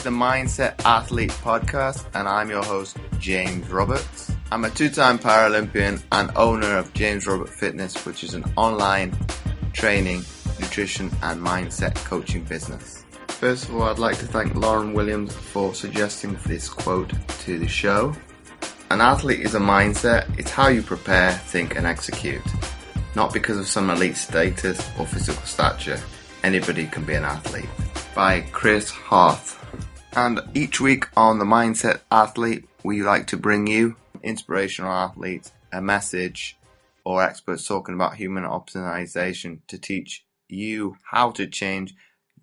the Mindset Athlete Podcast, and I'm your host, James Roberts. I'm a two-time Paralympian and owner of James Robert Fitness, which is an online training, nutrition, and mindset coaching business. First of all, I'd like to thank Lauren Williams for suggesting this quote to the show. An athlete is a mindset. It's how you prepare, think, and execute. Not because of some elite status or physical stature. Anybody can be an athlete. By Chris Harth. And each week on the Mindset Athlete, we like to bring you inspirational athletes, a message, or experts talking about human optimization to teach you how to change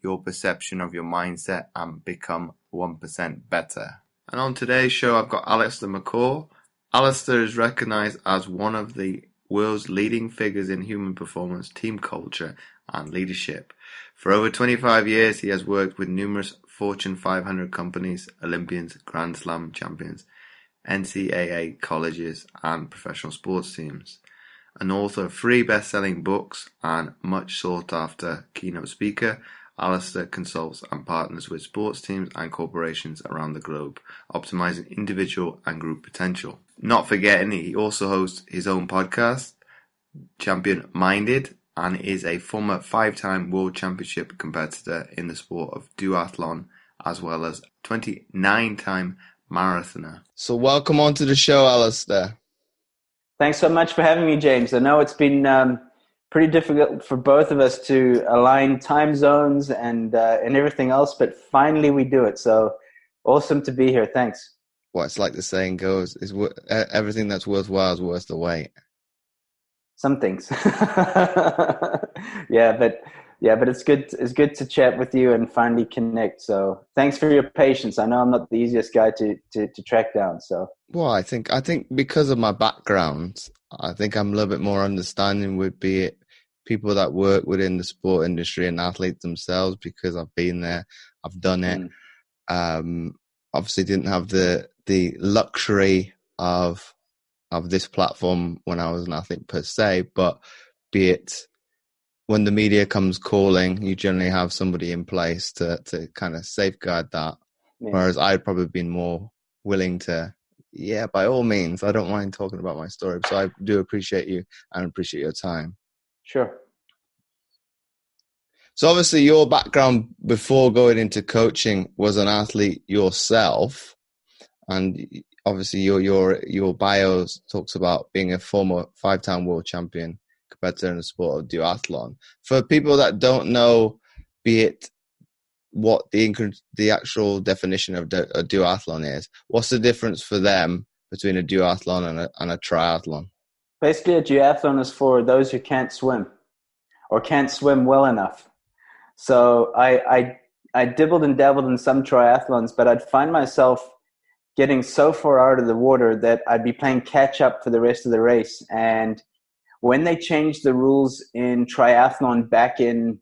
your perception of your mindset and become 1% better. And on today's show, I've got Allistair McCaw. Allistair is recognized as one of the world's leading figures in human performance, team culture, and leadership. For over 25 years, he has worked with numerous Fortune 500 companies, Olympians, Grand Slam champions, NCAA colleges, and professional sports teams. An author of 3 best-selling books and much sought-after keynote speaker, Allistair consults and partners with sports teams and corporations around the globe, optimizing individual and group potential. Not forgetting, he also hosts his own podcast, Champion Minded, and is a former 5-time world championship competitor in the sport of duathlon, as well as 29-time marathoner. So welcome onto the show, Allistair. Thanks so much for having me, James. I know it's been pretty difficult for both of us to align time zones and everything else, but finally we do it. So awesome to be here. Thanks. Well, it's like the saying goes, is everything that's worthwhile is worth the wait. Some things. yeah, but it's good to chat with you and finally connect. So thanks for your patience. I know I'm not the easiest guy to track down. So well, I think because of my background, I think I'm a little bit more understanding with be it people that work within the sport industry and athletes themselves, because I've been there, I've done it. Obviously didn't have the luxury of this platform when I was an athlete per se, but be it when the media comes calling, you generally have somebody in place to kind of safeguard that. Yeah. Whereas I'd probably been more willing to, yeah, by all means, I don't mind talking about my story. So I do appreciate you and appreciate your time. Sure. So obviously your background before going into coaching was an athlete yourself, and obviously your bio talks about being a former 5-time world champion competitor in the sport of duathlon. For people that don't know, be it what the actual definition of a duathlon is, what's the difference for them between a duathlon and a triathlon? Basically, a duathlon is for those who can't swim or can't swim well enough. So I dibbled and dabbled in some triathlons, but I'd find myself getting so far out of the water that I'd be playing catch up for the rest of the race. And when they changed the rules in triathlon back in,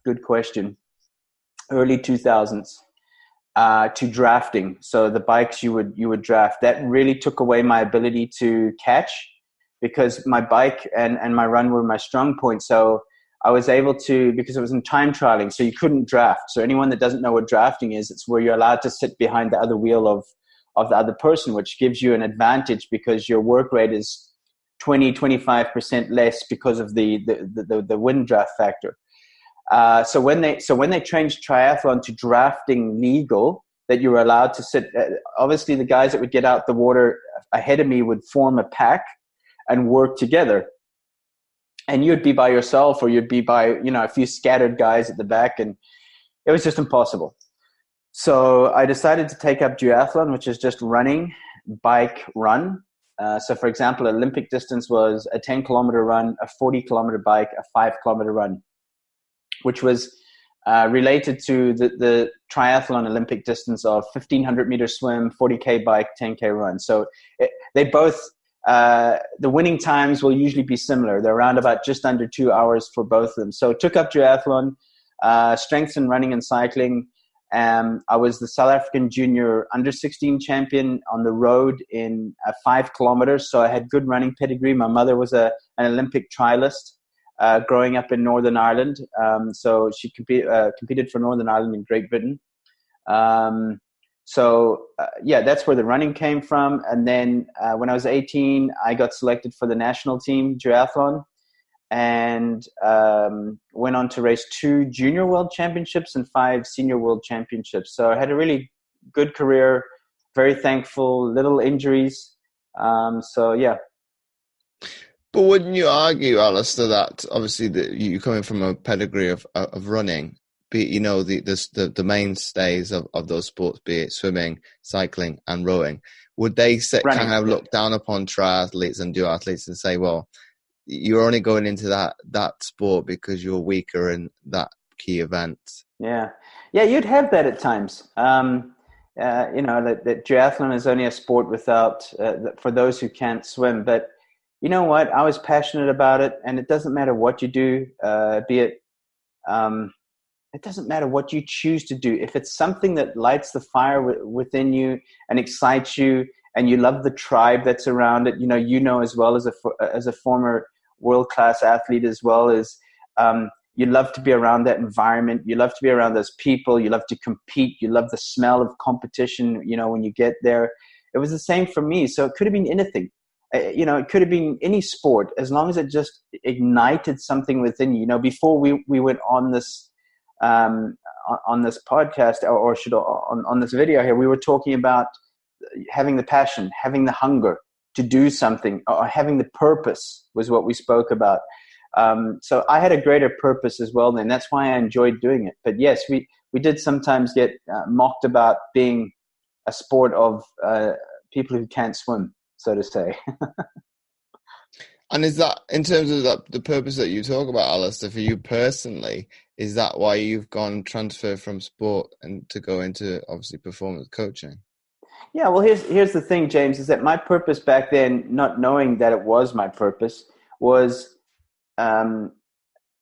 good question, early 2000s, to drafting, so the bikes you would draft, that really took away my ability to catch, because my bike and my run were my strong point. So I was able to, because it was in time trialing, so you couldn't draft. So anyone that doesn't know what drafting is, it's where you're allowed to sit behind the other wheel of the other person, which gives you an advantage because your work rate is 20-25% less because of the wind draft factor. So when they changed triathlon to drafting legal, that you were allowed to sit, obviously the guys that would get out the water ahead of me would form a pack and work together. And you'd be by yourself, or you'd be by, a few scattered guys at the back, and it was just impossible. So I decided to take up duathlon, which is just running, bike, run. So for example, Olympic distance was a 10-kilometer run, a 40-kilometer bike, a 5-kilometer run, which was related to the triathlon Olympic distance of 1,500-meter swim, 40K bike, 10K run. So they both... the winning times will usually be similar. They're around about just under 2 hours for both of them. So took up duathlon, strengths in running and cycling. I was the South African junior under 16 champion on the road in 5 kilometers. So I had good running pedigree. My mother was an Olympic trialist growing up in Northern Ireland. So she competed for Northern Ireland in Great Britain. Yeah, that's where the running came from. And then when I was 18, I got selected for the national team duathlon, and went on to race 2 junior world championships and 5 senior world championships. So I had a really good career, very thankful, little injuries. Yeah. But wouldn't you argue, Alistair, that obviously you coming from a pedigree of running, be it, the mainstays of those sports, be it swimming, cycling, and rowing, would they kind of look down upon triathletes and duathletes and say, well, you're only going into that sport because you're weaker in that key event? Yeah, you'd have that at times. That duathlon is only a sport without for those who can't swim. But you know what? I was passionate about it, and it doesn't matter what you do, it doesn't matter what you choose to do. If it's something that lights the fire within you and excites you, and you love the tribe that's around it, as well as a former world-class athlete, as well as you love to be around that environment. You love to be around those people. You love to compete. You love the smell of competition, when you get there. It was the same for me. So it could have been anything. It could have been any sport, as long as it just ignited something within you. Before we went on this podcast, on this video here, we were talking about having the passion, having the hunger to do something, or having the purpose was what we spoke about. So I had a greater purpose as well, and that's why I enjoyed doing it. But yes, we did sometimes get mocked about being a sport of people who can't swim, so to say. And is that, in terms of the purpose that you talk about, Alistair, for you personally, is that why you've gone transfer from sport and to go into, obviously, performance coaching? Yeah, well, here's the thing, James, is that my purpose back then, not knowing that it was my purpose, was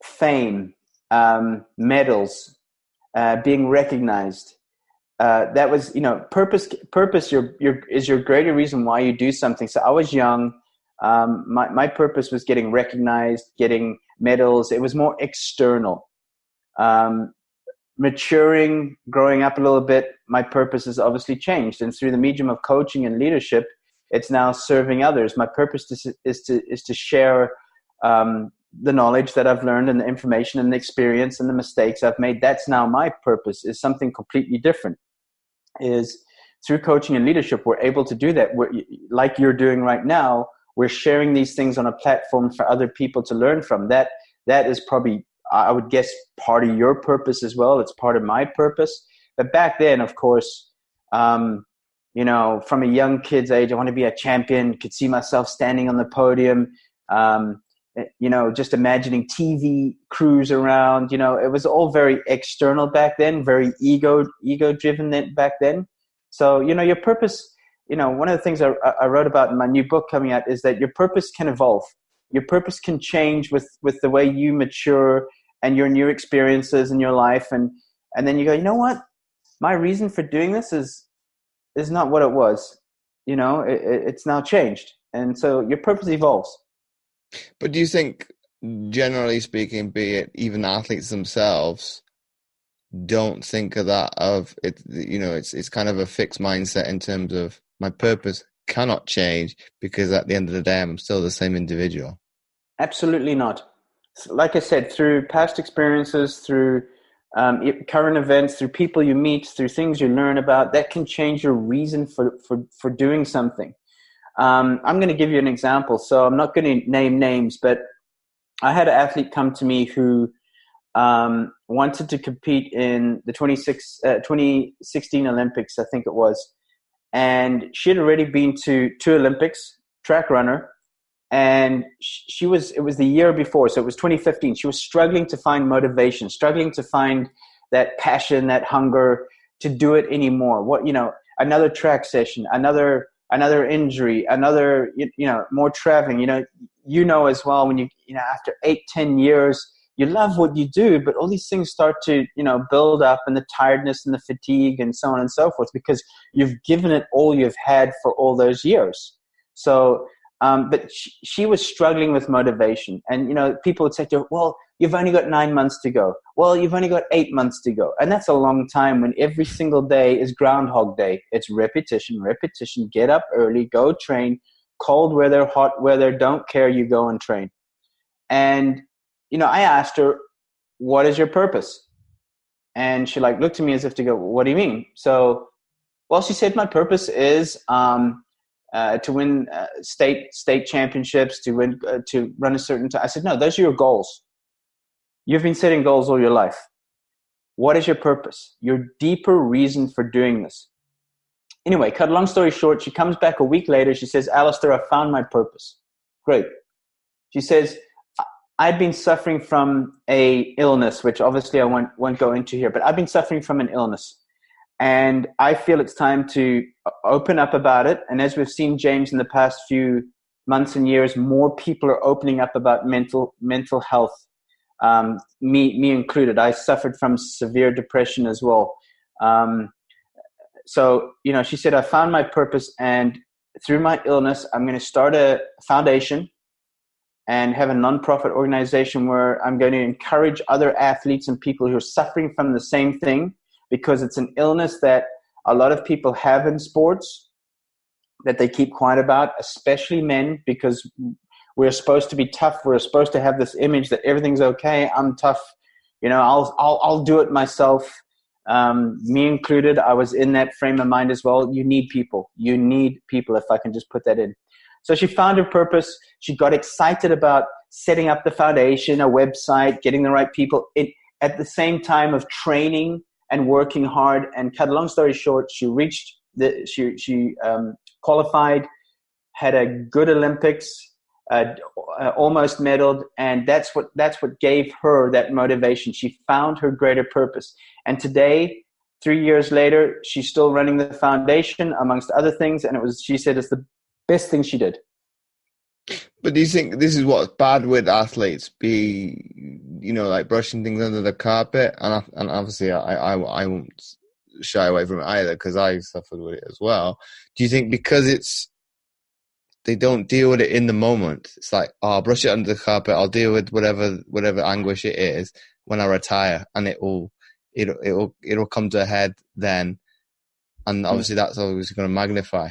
fame, medals, being recognized. That was, purpose is your greater reason why you do something. So I was young. My purpose was getting recognized, getting medals. It was more external. Maturing, growing up a little bit, my purpose has obviously changed. And through the medium of coaching and leadership, it's now serving others. My purpose is to share the knowledge that I've learned, and the information and the experience and the mistakes I've made. That's now my purpose, is something completely different. Is through coaching and leadership, we're able to do that. Like you're doing right now, we're sharing these things on a platform for other people to learn from. That is probably, I would guess, part of your purpose as well. It's part of my purpose. But back then, of course, from a young kid's age, I want to be a champion, could see myself standing on the podium, just imagining TV crews around. It was all very external back then, very ego driven back then. So, your purpose, one of the things I wrote about in my new book coming out is that your purpose can evolve. Your purpose can change with the way you mature and your new experiences in your life. And then you go, you know what? My reason for doing this is not what it was. It's now changed. And so your purpose evolves. But do you think, generally speaking, be it even athletes themselves, don't think of that, of it, it's kind of a fixed mindset in terms of my purpose cannot change because at the end of the day, I'm still the same individual? Absolutely not. Like I said, through past experiences, through current events, through people you meet, through things you learn about, that can change your reason for doing something. I'm going to give you an example. So I'm not going to name names, but I had an athlete come to me who wanted to compete in the 2016 Olympics, I think it was. And she had already been to 2 Olympics, track runner. And it was the year before, so it was 2015. She was struggling to find motivation, struggling to find that passion, that hunger to do it anymore. Another track session, another injury, another, more traveling, as well, when after 8-10 years, you love what you do, but all these things start to, build up, and the tiredness and the fatigue and so on and so forth, because you've given it all you've had for all those years. So But she was struggling with motivation. And, people would say to her, well, you've only got 9 months to go. Well, you've only got 8 months to go. And that's a long time when every single day is Groundhog Day. It's repetition, repetition. Get up early, go train, cold weather, hot weather, don't care, you go and train. And, I asked her, what is your purpose? And she looked at me as if to go, what do you mean? So, well, she said, my purpose is to win state championships, to run a certain time. I said, no, those are your goals. You've been setting goals all your life. What is your purpose? Your deeper reason for doing this. Anyway, cut a long story short, she comes back a week later. She says, Allistair, I found my purpose. Great. She says, I'd been suffering from a illness, which obviously I won't go into here, but I've been suffering from an illness. And I feel it's time to open up about it. And as we've seen, James, in the past few months and years, more people are opening up about mental health, me included. I suffered from severe depression as well. So, she said, I found my purpose, and through my illness, I'm going to start a foundation and have a nonprofit organization where I'm going to encourage other athletes and people who are suffering from the same thing, because it's an illness that a lot of people have in sports that they keep quiet about, especially men, because we're supposed to be tough. We're supposed to have this image that everything's okay. I'm tough. I'll do it myself. Me included. I was in that frame of mind as well. You need people. If I can just put that in. So she found her purpose. She got excited about setting up the foundation, a website, getting the right people in, at the same time of training and working hard. And cut a long story short, she qualified, had a good Olympics, almost medaled, and that's what gave her that motivation. She found her greater purpose. And today, 3 years later, she's still running the foundation amongst other things, and she said it's the best thing she did. But do you think this is what's bad with athletes? Brushing things under the carpet, and obviously I won't shy away from it either, because I suffered with it as well. Do you think because they don't deal with it in the moment? It's like, I'll brush it under the carpet. I'll deal with whatever anguish it is when I retire, and it'll come to a head then, and obviously that's always going to magnify.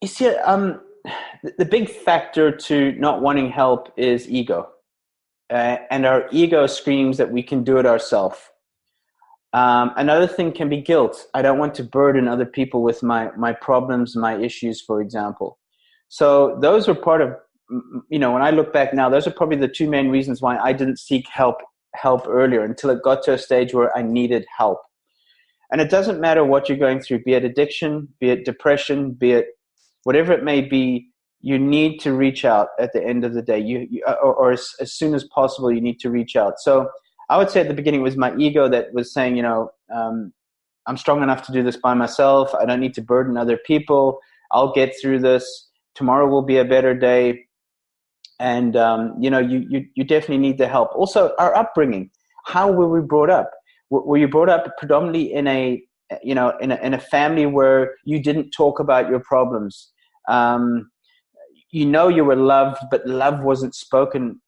You see, the big factor to not wanting help is ego, and our ego screams that we can do it ourselves. Another thing can be guilt. I don't want to burden other people with my problems, my issues, for example. So those were part of, when I look back now, those are probably the two main reasons why I didn't seek help earlier, until it got to a stage where I needed help. And it doesn't matter what you're going through, be it addiction, be it depression, be it whatever it may be, you need to reach out at the end of the day. Or as soon as possible, you need to reach out. So I would say at the beginning it was my ego that was saying, I'm strong enough to do this by myself. I don't need to burden other people. I'll get through this. Tomorrow will be a better day. And, you definitely need the help. Also, our upbringing. How were we brought up? Were you brought up predominantly in a family where you didn't talk about your problems? You were loved, but love wasn't spoken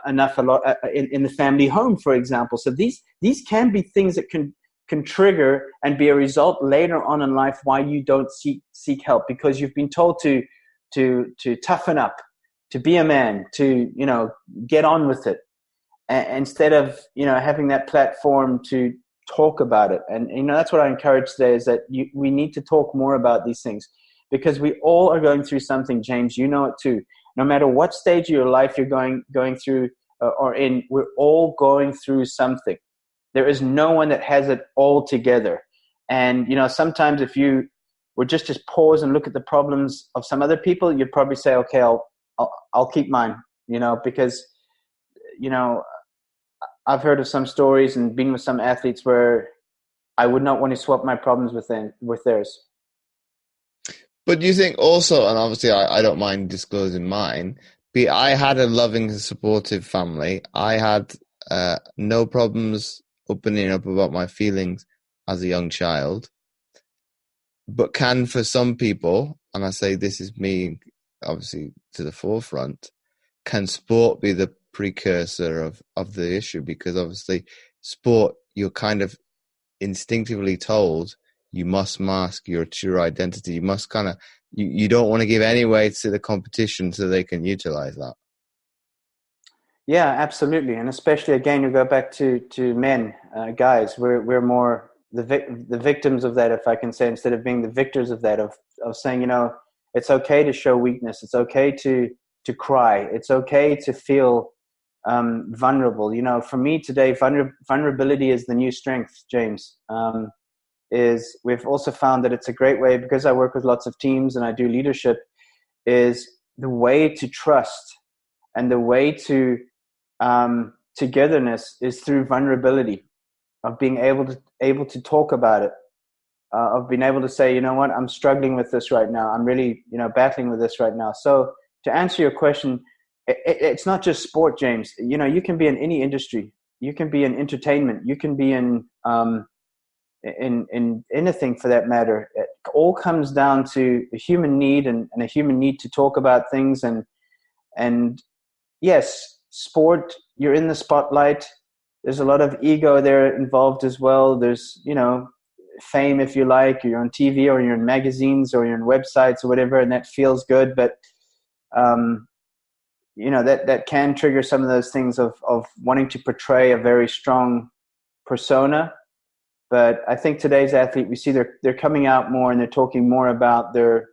enough a lot in the family home, for example. So these can be things that can trigger and be a result later on in life why you don't seek help, because you've been told to toughen up, to be a man, to get on with it, instead of having that platform to talk about it. And that's what I encourage today, is that we need to talk more about these things, because we all are going through something. James, you know it too. No matter what stage of your life you're going through or in, we're all going through something. There is no one that has it all together. And sometimes if you were just to pause and look at the problems of some other people, you'd probably say, okay, I'll keep mine. Because I've heard of some stories and been with some athletes where I would not want to swap my problems with theirs. But do you think also, and obviously I don't mind disclosing mine, I had a loving, supportive family. I had no problems opening up about my feelings as a young child. But for some people, and I say this is me, obviously, to the forefront, can sport be the precursor of the issue? Because obviously sport, you're kind of instinctively told you must mask your true identity. You must kind of, you don't want to give any weight to the competition so they can utilize that. Yeah, absolutely. And especially, again, you go back to men, guys, we're more the victims of that, if I can say, instead of being the victors of that, of saying, it's okay to show weakness. It's okay to cry. It's okay to feel vulnerable. For me today, vulnerability is the new strength, James. We've also found that it's a great way, because I work with lots of teams and I do leadership, is the way to trust and the way to togetherness is through vulnerability, of being able to talk about it, of being able to say, you know what, I'm struggling with this right now. I'm really, battling with this right now. So to answer your question, it's not just sport, James. You can be in any industry. You can be in entertainment. You can be in anything for that matter. It all comes down to a human need and a human need to talk about things. And yes, sport, you're in the spotlight. There's a lot of ego there involved as well. There's, fame, if you like, or you're on TV or you're in magazines or you're in websites or whatever, and that feels good. But, that can trigger some of those things of wanting to portray a very strong persona. But I think today's athlete, we see they're coming out more and they're talking more about their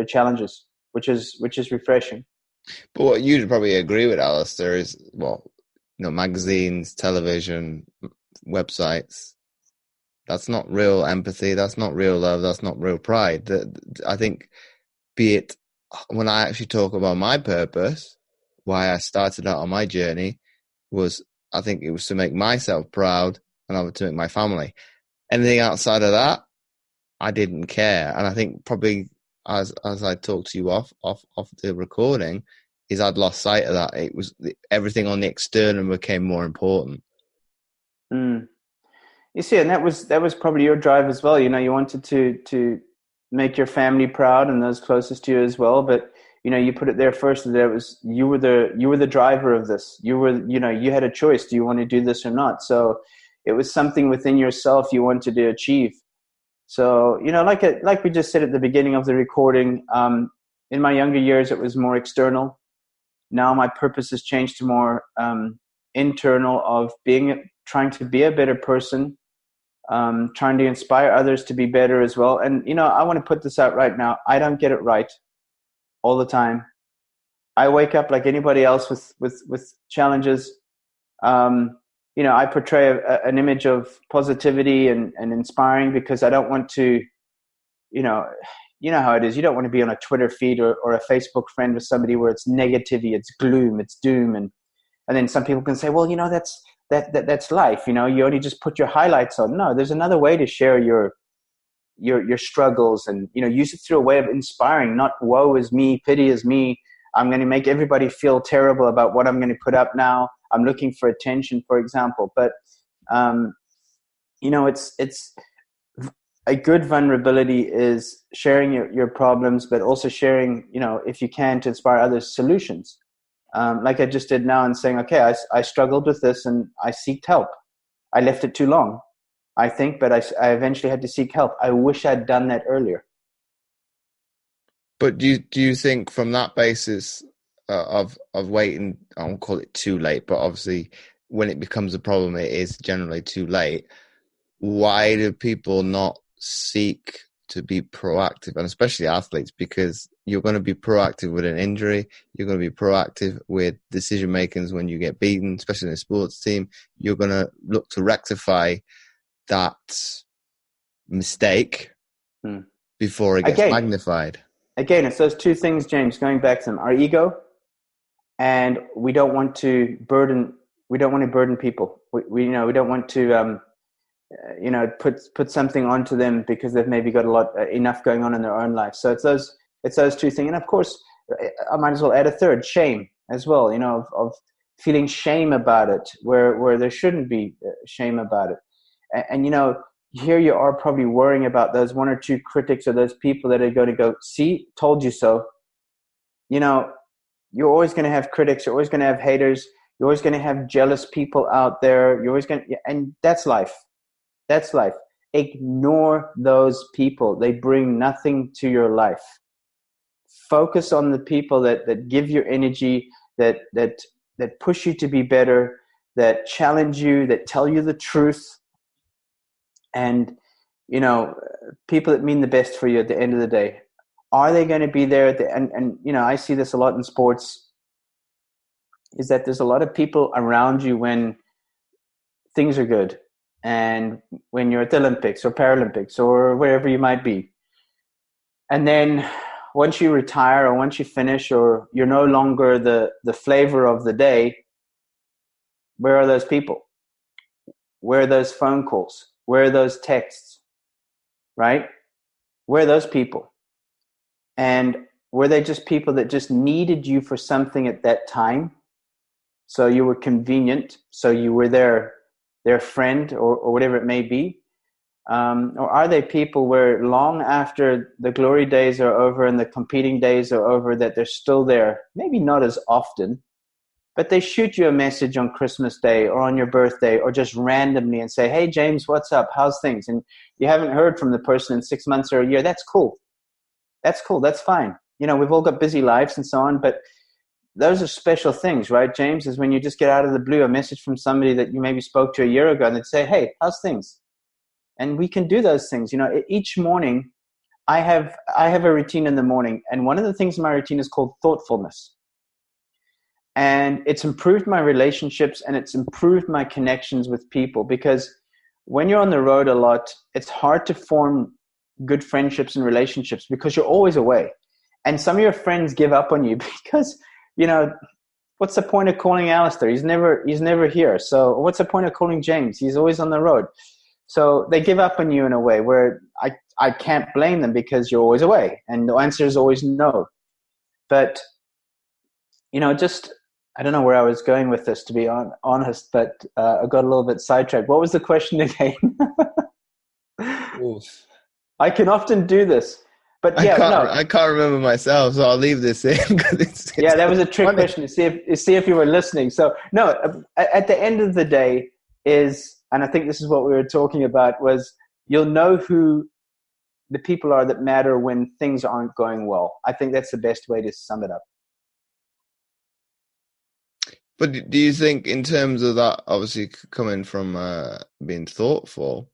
challenges, which is refreshing. But what you'd probably agree with, Allistair, is, magazines, television, websites, that's not real empathy, that's not real love, that's not real pride. I think, be it when I actually talk about my purpose, why I started out on my journey, I think it was to make myself proud and to make my family. Anything outside of that, I didn't care. And I think probably as I talked to you off the recording, is I'd lost sight of that. It was everything on the external became more important. You see, and that was probably your drive as well. You wanted to make your family proud and those closest to you as well. But you put it there first. That it was you were the driver of this. You had a choice. Do you want to do this or not? So it was something within yourself you wanted to achieve. So like we just said at the beginning of the recording, in my younger years it was more external. Now my purpose has changed to more internal, of trying to be a better person, trying to inspire others to be better as well. And I want to put this out right now. I don't get it right all the time. I wake up like anybody else with challenges. I portray an image of positivity and inspiring, because I don't want to, you know how it is. You don't want to be on a Twitter feed or a Facebook friend with somebody where it's negativity, it's gloom, it's doom. And then some people can say, well, that's life. You only just put your highlights on. No, there's another way to share your struggles, and, use it through a way of inspiring, not woe is me, pity is me. I'm going to make everybody feel terrible about what I'm going to put up now. I'm looking for attention, for example. But, it's a good vulnerability is sharing your problems, but also sharing, if you can, to inspire others, solutions. Like I just did now, and saying, okay, I struggled with this and I seeked help. I left it too long, I think, but I eventually had to seek help. I wish I'd done that earlier. But do you think from that basis of waiting, I won't call it too late, but obviously when it becomes a problem, it is generally too late. Why do people not seek to be proactive, and especially athletes? Because you're going to be proactive with an injury. You're going to be proactive with decision makings when you get beaten, especially in a sports team. You're going to look to rectify that mistake before it gets magnified. Again, it's those two things, James, going back to them: our ego, and we don't want to burden people. We don't want to put something onto them because they've maybe got enough going on in their own life. So it's those two things. And of course, I might as well add a third: shame as well. Of feeling shame about it where there shouldn't be shame about it. And here you are probably worrying about those one or two critics or those people that are going to go, see, told you so. You know, you're always going to have critics. You're always going to have haters. You're always going to have jealous people out there. You're always going to, and that's life. That's life. Ignore those people. They bring nothing to your life. Focus on the people that give you energy, that push you to be better, that challenge you, that tell you the truth. And, you know, people that mean the best for you at the end of the day. Are they going to be there at the end? And, you know, I see this a lot in sports, is that there's a lot of people around you when things are good. And when you're at the Olympics or Paralympics or wherever you might be. And then once you retire or once you finish or you're no longer the flavor of the day, where are those people? Where are those phone calls? Where are those texts? Right? Where are those people? And were they just people that just needed you for something at that time? So you were convenient, so you were their friend or whatever it may be? Or are they people where long after the glory days are over and the competing days are over, that they're still there, maybe not as often, but they shoot you a message on Christmas Day or on your birthday or just randomly and say, hey, James, what's up? How's things? And you haven't heard from the person in 6 months or a year. That's cool. That's cool. That's fine. You know, we've all got busy lives and so on, but those are special things, right, James? Is when you just get out of the blue a message from somebody that you maybe spoke to a year ago and they'd say, hey, how's things? And we can do those things. You know, each morning I have a routine in the morning. And one of the things in my routine is called thoughtfulness. And it's improved my relationships and it's improved my connections with people, because when you're on the road a lot, it's hard to form good friendships and relationships because you're always away. And some of your friends give up on you because, you know, what's the point of calling Allistair? He's never here. So what's the point of calling James? He's always on the road. So they give up on you in a way where I can't blame them because you're always away. And the answer is always no. But, you know, just, I don't know where I was going with this, to be honest, but I got a little bit sidetracked. What was the question again? I can often do this. But yeah, I can't remember myself, so I'll leave this in. Yeah, that was a trick question to see if you were listening. So no, at the end of the day is, and I think this is what we were talking about, was you'll know who the people are that matter when things aren't going well. I think that's the best way to sum it up. But do you think, in terms of that, obviously coming from being thoughtful,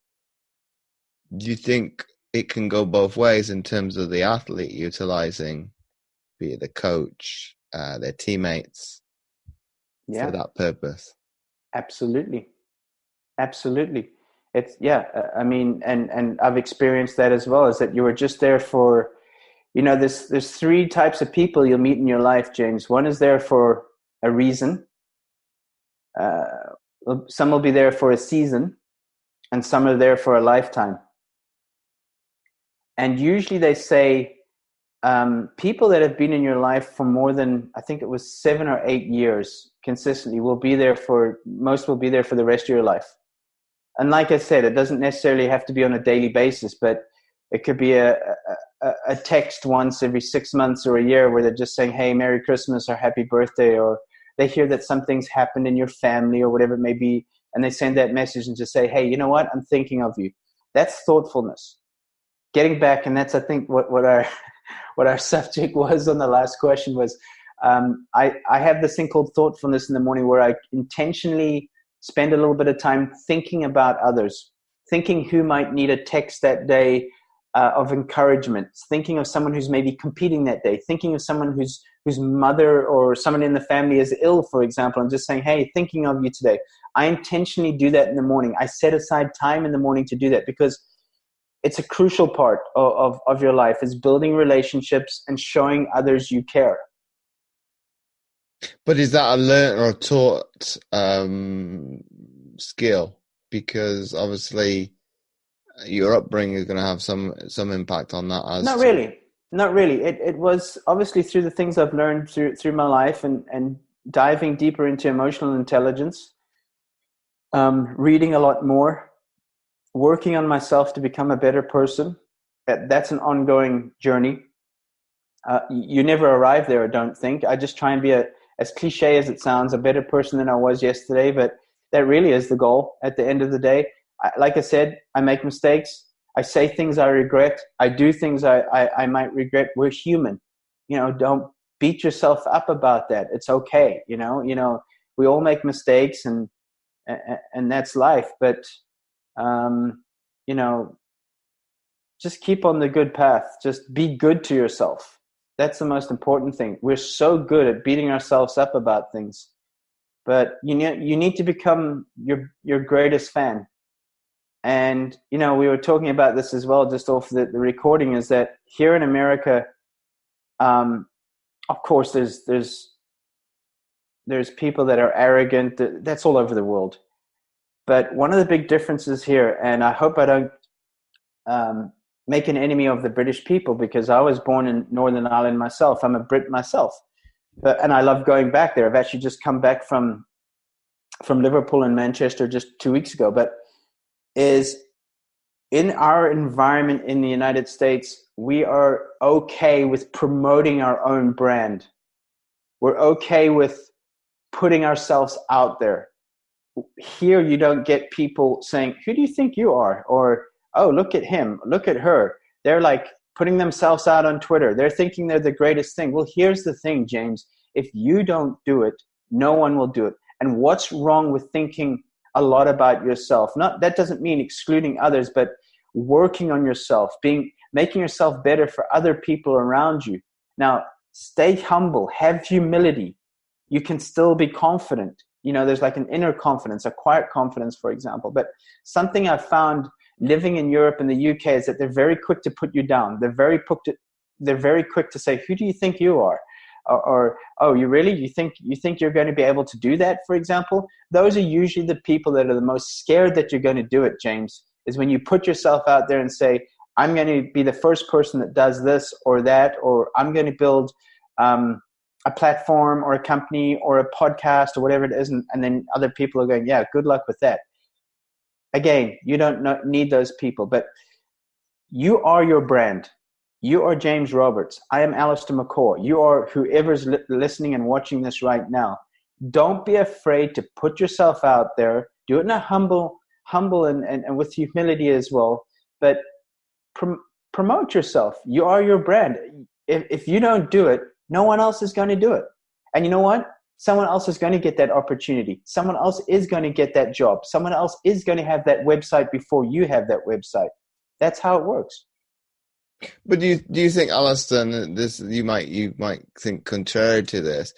do you think it can go both ways in terms of the athlete utilizing, be it the coach, their teammates, for that purpose? Absolutely. It's, I mean, and I've experienced that as well, is that you were just there for, you know, there's three types of people you'll meet in your life, James. One is there for a reason. Some will be there for a season, and some are there for a lifetime. And usually they say people that have been in your life for more than, I think it was 7 or 8 years consistently, most will be there for the rest of your life. And like I said, it doesn't necessarily have to be on a daily basis, but it could be a text once every 6 months or a year where they're just saying, hey, Merry Christmas or Happy Birthday, or they hear that something's happened in your family or whatever it may be, and they send that message and just say, hey, you know what? I'm thinking of you. That's thoughtfulness. Getting back, and that's, I think, what our subject was on the last question was, I have this thing called thoughtfulness in the morning, where I intentionally spend a little bit of time thinking about others, thinking who might need a text that day of encouragement, thinking of someone who's maybe competing that day, thinking of someone whose mother or someone in the family is ill, for example, and just saying, hey, thinking of you today. I intentionally do that in the morning. I set aside time in the morning to do that, because it's a crucial part of your life, is building relationships and showing others you care. But is that a learned or taught skill? Because obviously your upbringing is going to have some impact on that. Not really. It was obviously through the things I've learned through my life and diving deeper into emotional intelligence, reading a lot more, working on myself to become a better person. That's an ongoing journey. You never arrive there, I don't think. I just try and be, as cliche as it sounds, a better person than I was yesterday. But that really is the goal at the end of the day. Like I said, I make mistakes. I say things I regret. I do things I might regret. We're human. Don't beat yourself up about that. It's okay. We all make mistakes, and that's life. But, just keep on the good path. Just be good to yourself. That's the most important thing. We're so good at beating ourselves up about things, but you need to become your greatest fan. And, we were talking about this as well, just off the recording, is that here in America, of course, there's people that are arrogant. That's all over the world. But one of the big differences here, and I hope I don't make an enemy of the British people, because I was born in Northern Ireland myself. I'm a Brit myself, and I love going back there. I've actually just come back from Liverpool and Manchester just 2 weeks ago. But is in our environment in the United States, we are okay with promoting our own brand. We're okay with putting ourselves out there. Here, you don't get people saying, "Who do you think you are?" Or, "Oh, look at him, look at her." They're like putting themselves out on Twitter. They're thinking they're the greatest thing. Well, here's the thing, James. If you don't do it, no one will do it. And what's wrong with thinking a lot about yourself? That doesn't mean excluding others, but working on yourself, making yourself better for other people around you. Now, stay humble, have humility. You can still be confident. There's like an inner confidence, a quiet confidence, for example. But something I've found living in Europe and the UK is that they're very quick to put you down. They're very quick to say, "Who do you think you are?" Or "Oh, you really? You think you're going to be able to do that?" For example, those are usually the people that are the most scared that you're going to do it, James, is when you put yourself out there and say, "I'm going to be the first person that does this or that," or "I'm going to build a platform or a company or a podcast," or whatever it is. And then other people are going, "Yeah, good luck with that." Again, you don't need those people, but you are your brand. You are James Roberts. I am Allistair McCaw. You are whoever's listening and watching this right now. Don't be afraid to put yourself out there. Do it in a humble and with humility as well. But promote yourself. You are your brand. If you don't do it, no one else is going to do it. And you know what? Someone else is going to get that opportunity. Someone else is going to get that job. Someone else is going to have that website before you have that website. That's how it works. But do you think, Alistair, and this you might think contrary to this,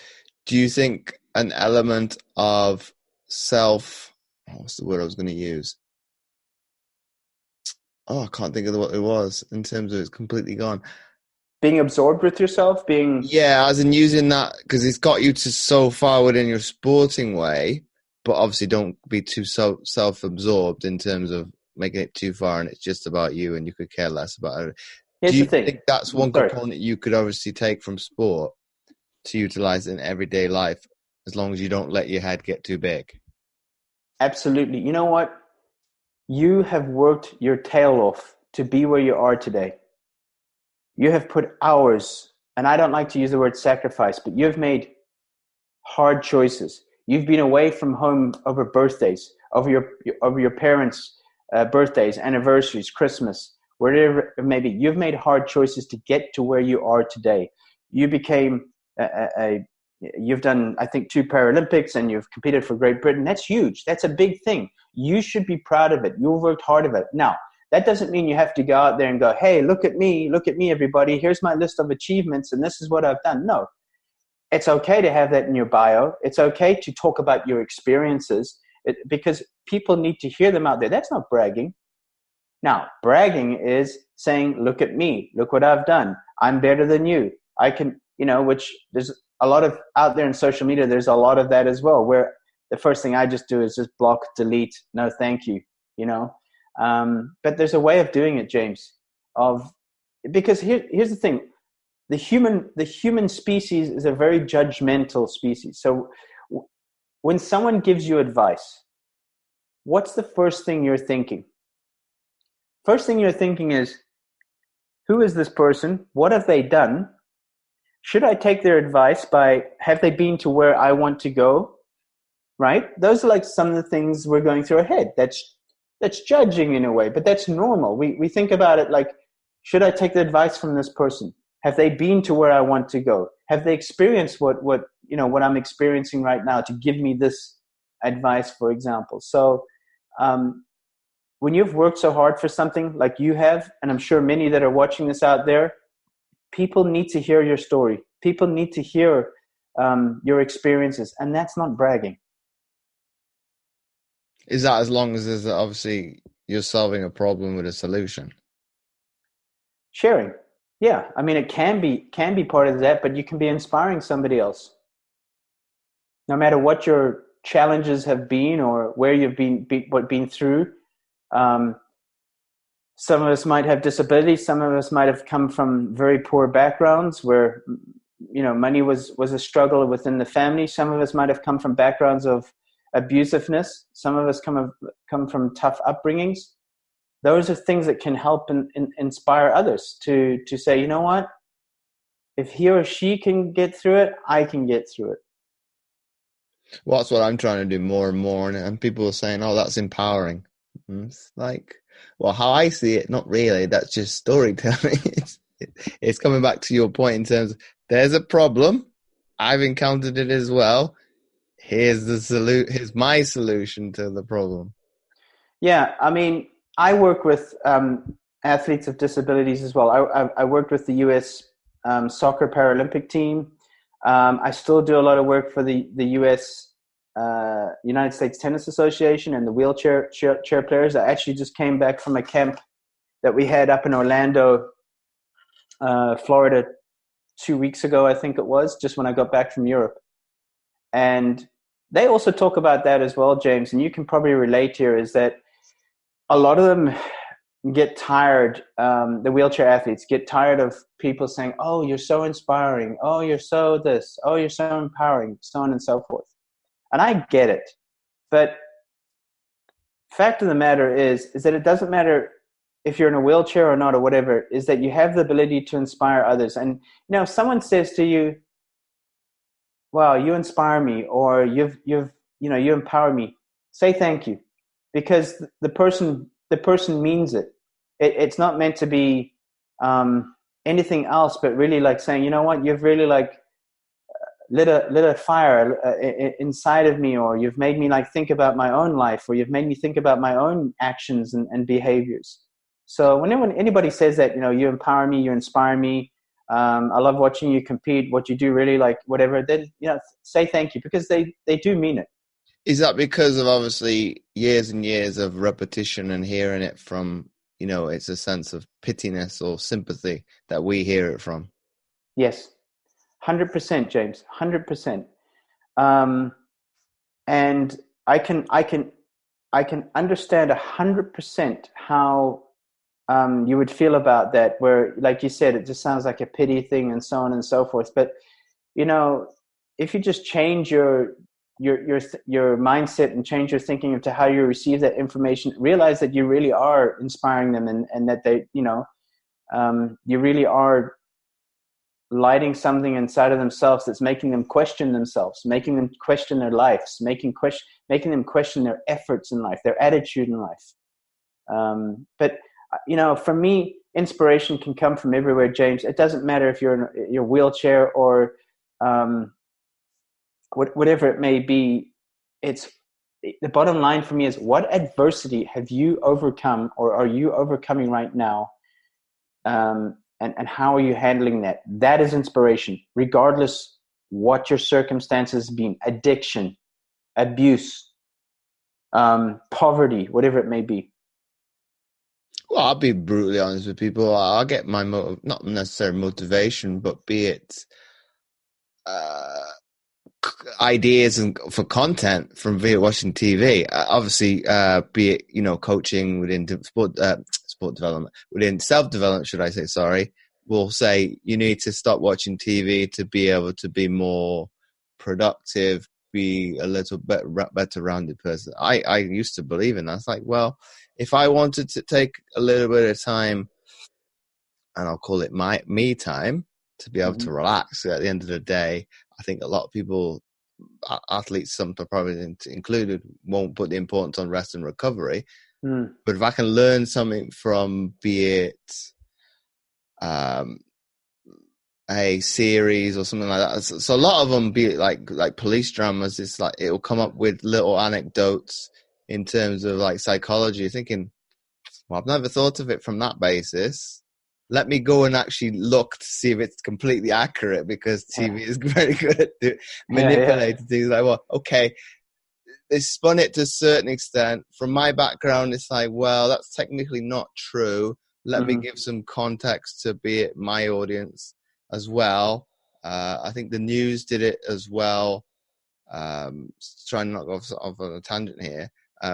do you think an element of what's the word I was going to use? Oh, I can't think of what it was in terms of it's completely gone. Being absorbed with yourself, Yeah, as in using that, because it's got you to so far within your sporting way, but obviously don't be too self-absorbed in terms of making it too far and it's just about you and you could care less about it. Here's Do you the thing. think that's one component you could obviously take from sport to utilize in everyday life, as long as you don't let your head get too big? Absolutely. You know what? You have worked your tail off to be where you are today. You have put hours, and I don't like to use the word sacrifice, but you've made hard choices. You've been away from home over birthdays, over your parents' birthdays, anniversaries, Christmas, whatever it may be. You've made hard choices to get to where you are today. You became you've done, I think, 2 Paralympics, and you've competed for Great Britain. That's huge. That's a big thing. You should be proud of it. You've worked hard of it. Now, that doesn't mean you have to go out there and go, "Hey, look at me, everybody. Here's my list of achievements, and this is what I've done." No, it's okay to have that in your bio. It's okay to talk about your experiences because people need to hear them out there. That's not bragging. Now, bragging is saying, "Look at me. Look what I've done. I'm better than you. I can," which there's a lot of out there in social media. There's a lot of that as well, where the first thing I just do is just block, delete, no thank you, But there's a way of doing it, James, because here's the thing. The human species is a very judgmental species. So when someone gives you advice, what's the first thing you're thinking? first thing you're thinking is, who is this person? What have they done? Should I take their advice have they been to where I want to go? Right? Those are like some of the things we're going through our head. That's judging in a way, but that's normal. We think about it like, should I take the advice from this person? Have they been to where I want to go? Have they experienced what I'm experiencing right now to give me this advice, for example? So when you've worked so hard for something like you have, and I'm sure many that are watching this out there, people need to hear your story. People need to hear your experiences, and that's not bragging. Is that as long as there's obviously you're solving a problem with a solution? Sharing. Yeah. I mean, it can be part of that, but you can be inspiring somebody else. No matter what your challenges have been or where you've been through. Some of us might have disabilities. Some of us might have come from very poor backgrounds where, money was a struggle within the family. Some of us might have come from backgrounds of abusiveness. Some of us come from tough upbringings. Those are things that can help and inspire others to say, you know what? If he or she can get through it, I can get through it. Well, that's what I'm trying to do more and more. And people are saying, oh, that's empowering. And it's like, well, how I see it, not really. That's just storytelling. It's coming back to your point in terms of there's a problem. I've encountered it as well. Here's here's my solution to the problem. Yeah, I mean, I work with athletes of disabilities as well. I worked with the U.S. Soccer Paralympic team. I still do a lot of work for the U.S. United States Tennis Association and the wheelchair chair players. I actually just came back from a camp that we had up in Orlando, Florida, 2 weeks ago, I think it was, just when I got back from Europe. And they also talk about that as well, James, and you can probably relate here, is that a lot of them get tired, the wheelchair athletes get tired of people saying, oh, you're so inspiring, oh, you're so this, oh, you're so empowering, so on and so forth. And I get it. But fact of the matter is that it doesn't matter if you're in a wheelchair or not or whatever, is that you have the ability to inspire others. And, if someone says to you, wow, you inspire me, or you empower me, say thank you, because the person means it. It's not meant to be anything else, but really like saying, you know what, you've really like lit a fire inside of me, or you've made me like think about my own life, or you've made me think about my own actions and behaviors. So when anybody says that, you empower me, you inspire me, I love watching you compete, what you do really like, whatever, then, say thank you, because they do mean it. Is that because of obviously years and years of repetition and hearing it from, it's a sense of pittiness or sympathy that we hear it from? Yes, 100%, James, 100%. And I can understand 100% how you would feel about that, where, like you said, it just sounds like a pity thing and so on and so forth. But, if you just change your mindset and change your thinking into how you receive that information, realize that you really are inspiring them, and that they, you really are lighting something inside of themselves that's making them question themselves, making them question their lives, making them question their efforts in life, their attitude in life. But for me, inspiration can come from everywhere, James. It doesn't matter if you're in your wheelchair or whatever it may be. It's the bottom line for me is, what adversity have you overcome or are you overcoming right now? And how are you handling that? That is inspiration, regardless what your circumstances have been: addiction, abuse, poverty, whatever it may be. Well, I'll be brutally honest with people. I'll get my not necessarily motivation, but be it ideas for content from via watching TV. Obviously, be it coaching within sport development, within self-development, should I say? Sorry, we'll say you need to stop watching TV to be able to be more productive, be a little bit better rounded person. I used to believe in that. It's like, well, if I wanted to take a little bit of time, and I'll call it me time, to be able to relax at the end of the day, I think a lot of people, athletes, some probably included, won't put the importance on rest and recovery. But if I can learn something from, be it a series or something like that. So a lot of them, be it like police dramas, it's like it'll come up with little anecdotes in terms of like psychology. You're thinking, well, I've never thought of it from that basis. Let me go and actually look to see if it's completely accurate, because TV is very good at manipulating things. Like, well, okay, they spun it to a certain extent. From my background, it's like, well, that's technically not true. Let me give some context to, be it my audience as well. I think the news did it as well. Trying not to go off on a tangent here.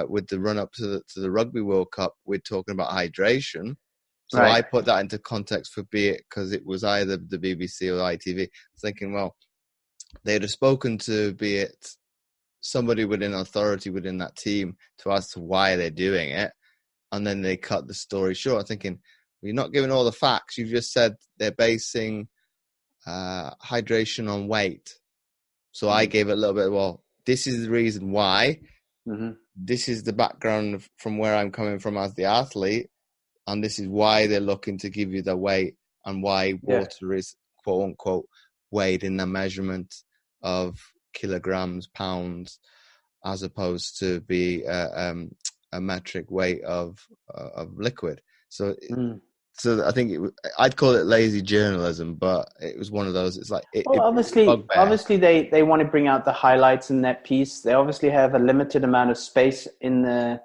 With the run up to the Rugby World Cup, we're talking about hydration. So I put that into context for, be it because it was either the BBC or ITV. Thinking, well, they'd have spoken to, be it somebody within authority within that team, to ask to why they're doing it, and then they cut the story short. I'm thinking, well, you're not giving all the facts. You've just said they're basing hydration on weight. So I gave it a little bit, well, this is the reason why. This is the background from where I'm coming from as the athlete, and this is why they're looking to give you the weight, and why water is, quote unquote, weighed in the measurement of kilograms, pounds, as opposed to be a metric weight of liquid. So I think I'd call it lazy journalism, but it was one of those. It's like, obviously they want to bring out the highlights in that piece. They obviously have a limited amount of space in the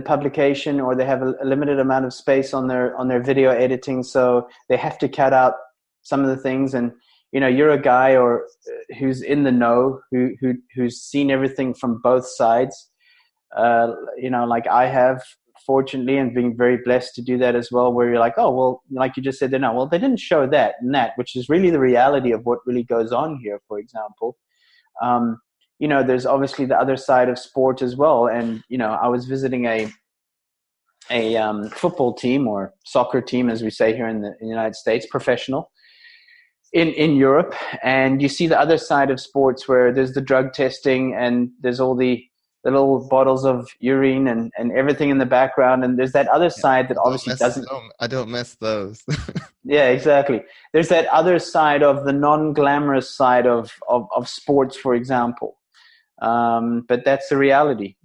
publication, or they have a limited amount of space on their video editing, so they have to cut out some of the things. And you're a guy who's in the know, who's seen everything from both sides. Like I have, fortunately, and being very blessed to do that as well, where you're like, oh, well, like you just said, they didn't show that and that, which is really the reality of what really goes on here, for example. There's obviously the other side of sport as well. And, I was visiting a football team, or soccer team, as we say here in the United States, professional, in Europe. And you see the other side of sports, where there's the drug testing, and there's all the little bottles of urine and everything in the background. And there's that other side that obviously doesn't. I don't miss those. Yeah, exactly. There's that other side of the non-glamorous side of sports, for example. But that's the reality,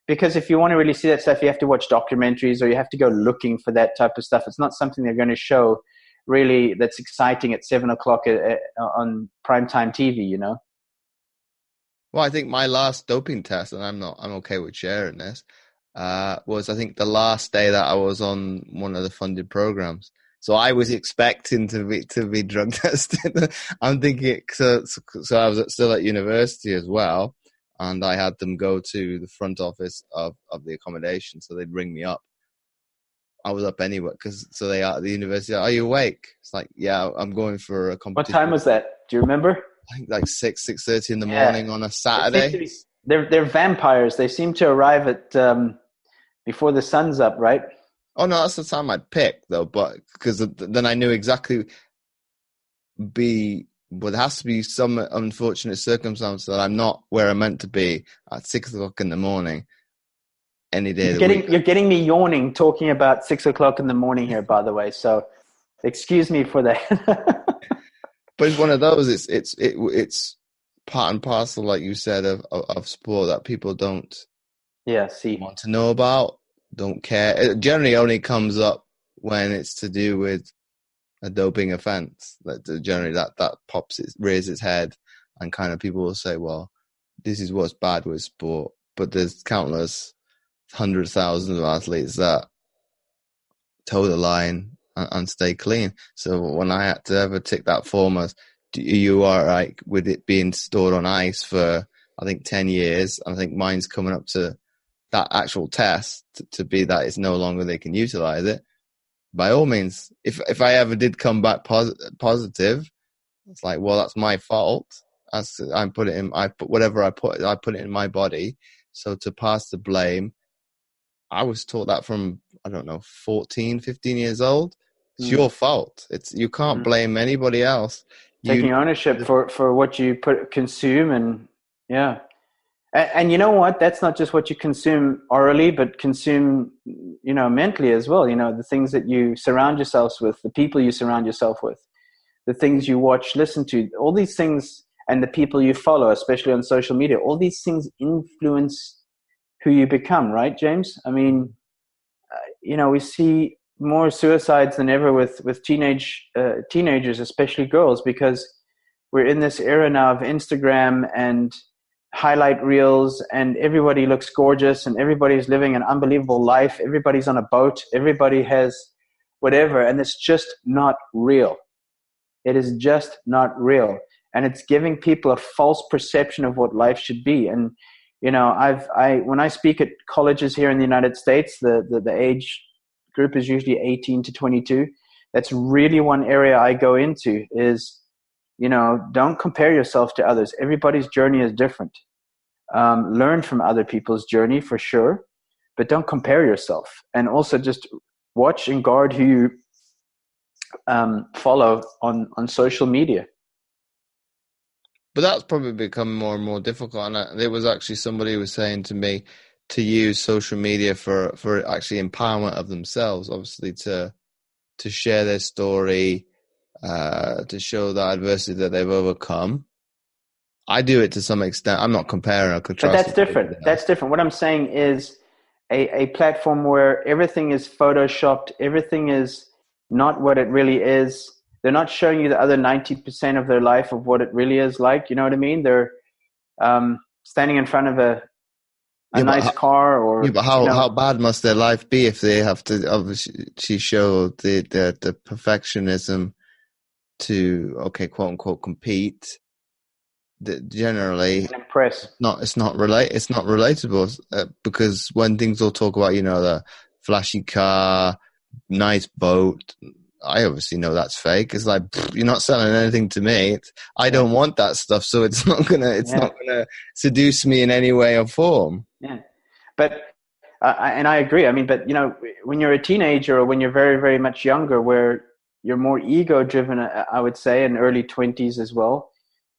because if you want to really see that stuff, you have to watch documentaries, or you have to go looking for that type of stuff. It's not something they're going to show really that's exciting at 7:00 on primetime TV, Well, I think my last doping test, and I'm okay with sharing this, was, I think, the last day that I was on one of the funded programs. So I was expecting to be drug tested. I'm thinking, so I was still at university as well, and I had them go to the front office of the accommodation, so they'd ring me up. I was up anyway, so they are at the university. Are you awake? It's like, yeah, I'm going for a competition. What time was that? Do you remember? I think like 6:30 in the morning on a Saturday. They're vampires. They seem to arrive at before the sun's up, right? Oh no, that's the time I'd pick though, but because then I knew exactly. But there has to be some unfortunate circumstance that I'm not where I'm meant to be at 6:00 in the morning. Any day. You're getting me yawning talking about 6:00 in the morning here, by the way. So, excuse me for that. But it's one of those. It's part and parcel, like you said, of sport that people don't want to know about, don't care. It generally only comes up when it's to do with a doping offense. Generally that raises its head, and kind of people will say, well, this is what's bad with sport. But there's countless hundreds, thousands of athletes that toe the line and stay clean. So when I had to ever tick that form as, you are right with it being stored on ice for, I think, 10 years. I think mine's coming up to that actual test to be that it's no longer they can utilize it. By all means, if I ever did come back positive, it's like, well, that's my fault. as I put it in, I put it in my body. So to pass the blame, I was taught that from, I don't know, 14, 15 years old. It's your fault. You can't blame anybody else. Taking ownership for what you consume, and yeah. And you know what? That's not just what you consume orally, but consume, mentally as well. The things that you surround yourselves with, the people you surround yourself with, the things you watch, listen to, all these things, and the people you follow, especially on social media, all these things influence who you become, right, James? I mean, we see more suicides than ever with teenagers, especially girls, because we're in this era now of Instagram and highlight reels, and everybody looks gorgeous and everybody's living an unbelievable life. Everybody's on a boat. Everybody has whatever, and it's just not real. It is just not real. And it's giving people a false perception of what life should be. And, when I speak at colleges here in the United States, the age group is usually 18 to 22. That's really one area I go into is, don't compare yourself to others. Everybody's journey is different. Learn from other people's journey for sure, but don't compare yourself. And also just watch and guard who you follow on social media. But that's probably become more and more difficult. And there was actually somebody who was saying to me to use social media for actually empowerment of themselves, obviously to share their story, to show the adversity that they've overcome. I do it to some extent. I'm not comparing or contrasting. But that's different. That's different. What I'm saying is a platform where everything is photoshopped, everything is not what it really is. They're not showing you the other 90% of their life of what it really is like. You know what I mean? They're standing in front of a nice car, or but how bad must their life be if they have to obviously show the perfectionism to quote unquote compete? That generally impress. It's not relatable because when things all talk about the flashy car, nice boat, I obviously know that's fake. It's like you're not selling anything to me. I don't want that stuff, so it's not gonna seduce me in any way or form. Yeah, but and I agree. I mean, but when you're a teenager or when you're very, very much younger, where you're more ego driven, I would say, in early 20s as well.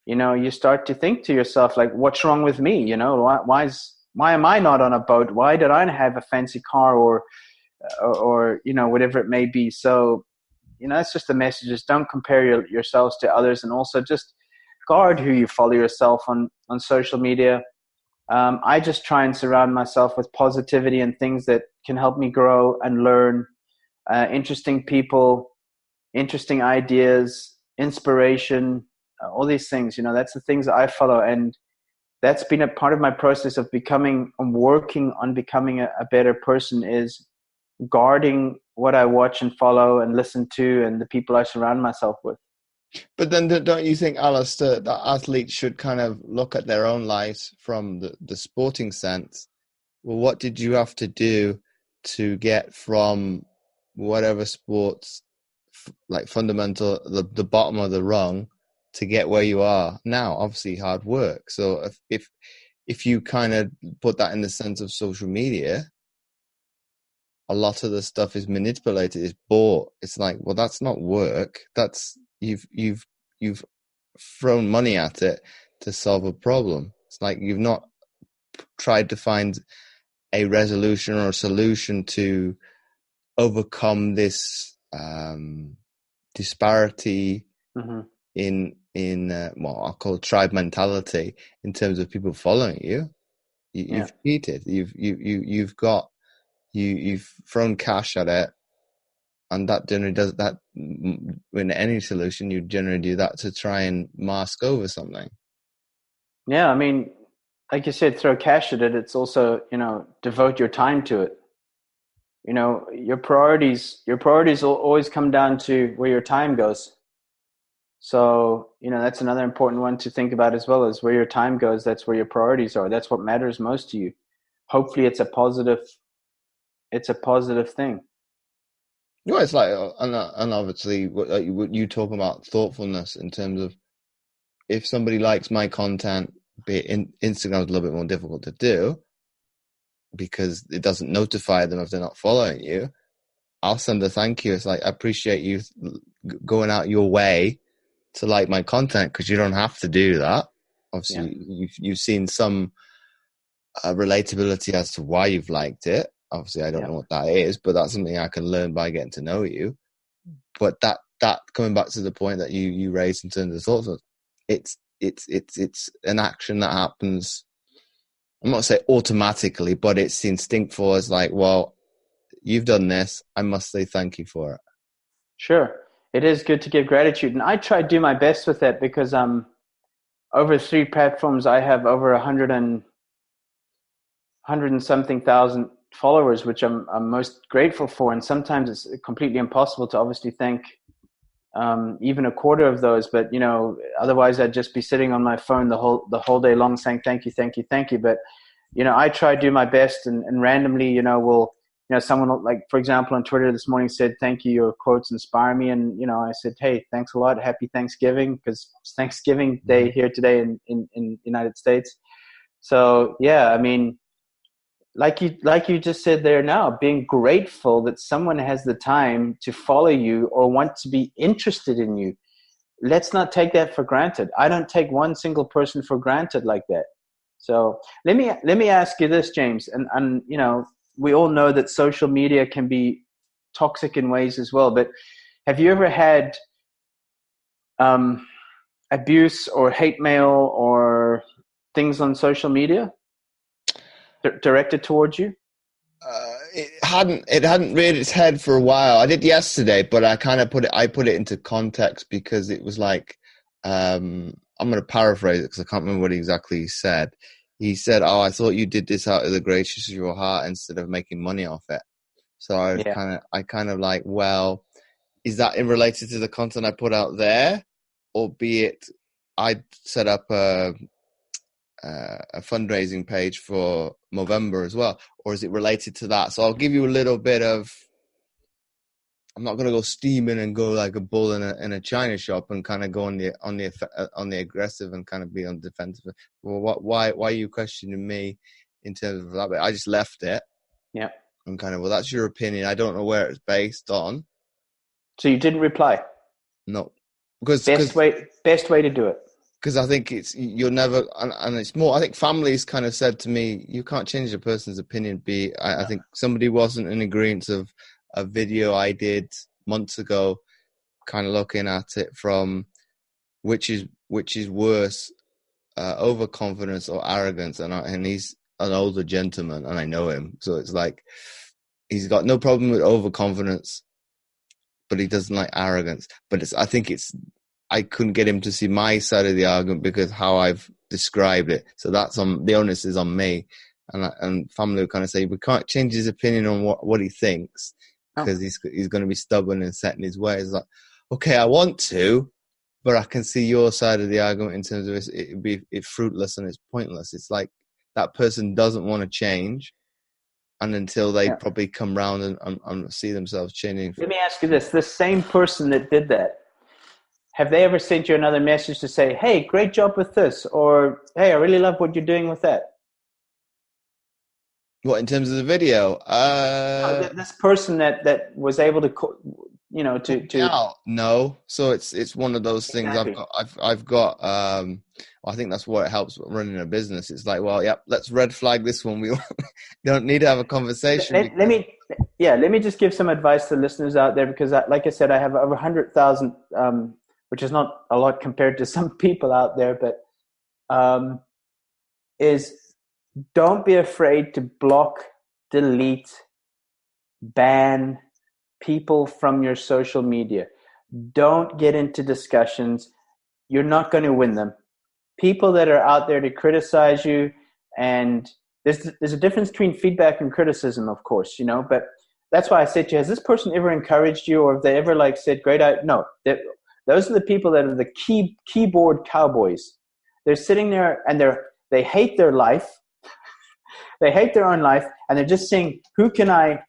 You start to think to yourself, like, what's wrong with me? Why am I not on a boat? Why did I have a fancy car or whatever it may be? So, that's just the message. Just don't compare yourselves to others, and also just guard who you follow yourself on social media. I just try and surround myself with positivity and things that can help me grow and learn, interesting people, interesting ideas, inspiration, all these things. That's the things that I follow, and that's been a part of my process of working on becoming a better person, is guarding what I watch and follow and listen to and the people I surround myself with. But then don't you think, Allistair, that athletes should kind of look at their own lives from the sporting sense? Well, what did you have to do to get from whatever sports, like fundamental, the bottom of the rung, to get where you are now? Obviously hard work. So if you kind of put that in the sense of social media, a lot of the stuff is manipulated, is bought. It's like, well, that's not work. That's you've thrown money at it to solve a problem. It's like you've not tried to find a resolution or a solution to overcome this disparity in what I'll call tribe mentality in terms of people following you. You've cheated. You've thrown cash at it, and that generally does that. In any solution, you generally do that to try and mask over something. Yeah, I mean, like you said, throw cash at it. It's also, devote your time to it. Your priorities will always come down to where your time goes. So, that's another important one to think about as well, is where your time goes. That's where your priorities are. That's what matters most to you. Hopefully it's a positive thing. It's like, and obviously what you talk about thoughtfulness in terms of if somebody likes my content, be it Instagram's a little bit more difficult to do because it doesn't notify them if they're not following you. I'll send a thank you. It's like, I appreciate you going out your way to like my content, because you don't have to do that. Obviously, you've seen some relatability as to why you've liked it. Obviously, I don't know what that is, but that's something I can learn by getting to know you. But that coming back to the point that you raised in terms of thoughts, it's an action that happens. I'm not saying automatically, but it's instinctful. As like, well, you've done this, I must say thank you for it. Sure. It is good to give gratitude. And I try to do my best with that, because over 3 platforms, I have over 100 and something thousand followers, which I'm most grateful for. And sometimes it's completely impossible to obviously thank even a quarter of those. But, otherwise I'd just be sitting on my phone the whole day long saying, thank you, thank you, thank you. But, I try to do my best, and randomly, someone, like, for example, on Twitter this morning said, thank you, your quotes inspire me. And, I said, hey, thanks a lot. Happy Thanksgiving, because it's Thanksgiving Day here today in United States. So, yeah, I mean, like you just said there now, being grateful that someone has the time to follow you or want to be interested in you. Let's not take that for granted. I don't take one single person for granted like that. So let me ask you this, James, and we all know that social media can be toxic in ways as well, but have you ever had abuse or hate mail or things on social media directed towards you? It hadn't reared its head for a while. I did yesterday, but I kind of put it into context, because it was like, I'm going to paraphrase it because I can't remember what exactly he said. He said, "Oh, I thought you did this out of the greatness of your heart instead of making money off it." So I kind of like, well, is that in related to the content I put out there, or be it I set up a fundraising page for Movember as well, or is it related to that? So I'll give you a little bit of, I'm not going to go steaming and go like a bull in a china shop and kind of go on the aggressive and kind of be on defensive. Well, why are you questioning me in terms of that? But I just left it. Yeah. I'm kind of, well, that's your opinion. I don't know where it's based on. So you didn't reply? No, because best way to do it. Because I think you're never, and it's more, I think families kind of said to me, you can't change a person's opinion. I think somebody wasn't in agreement of a video I did months ago, kind of looking at it from which is worse, overconfidence or arrogance. And he's an older gentleman, and I know him. So it's like, he's got no problem with overconfidence, but he doesn't like arrogance. But I couldn't get him to see my side of the argument because how I've described it. So that's the onus is on me. And family would kind of say, we can't change his opinion on what he thinks, because he's going to be stubborn and set in his ways. Like, okay, I want to, but I can see your side of the argument in terms of it's fruitless and it's pointless. It's like that person doesn't want to change, and until they probably come round and see themselves changing. Let me ask you this. The same person that did that, have they ever sent you another message to say, hey, great job with this, or hey, I really love what you're doing with that? What, in terms of the video? This person that was able to no. So it's one of those things. Exactly. I've got. I think that's what helps running a business. It's like, well, let's red flag this one. We don't need to have a conversation. Let me just give some advice to listeners out there, because like I said, I have over 100,000, which is not a lot compared to some people out there, but is don't be afraid to block, delete, ban people from your social media. Don't get into discussions. You're not going to win them. People that are out there to criticize you, and there's a difference between feedback and criticism, of course, but that's why I said to you, has this person ever encouraged you, or have they ever said, great, no. Those are the people that are the keyboard cowboys. They're sitting there and they hate their life. They hate their own life, and they're just saying, who can I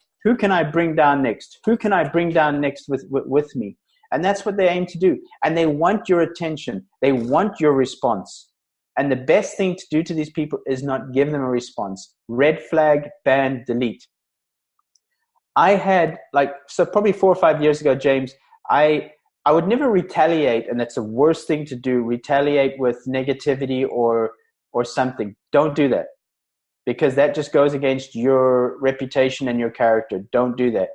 bring down next? Who can I bring down next with me? And that's what they aim to do. And they want your attention. They want your response. And the best thing to do to these people is not give them a response. Red flag, ban, delete. I had probably 4 or 5 years ago, James, I would never retaliate. And that's the worst thing to do. Retaliate with negativity or something. Don't do that, because that just goes against your reputation and your character. Don't do that,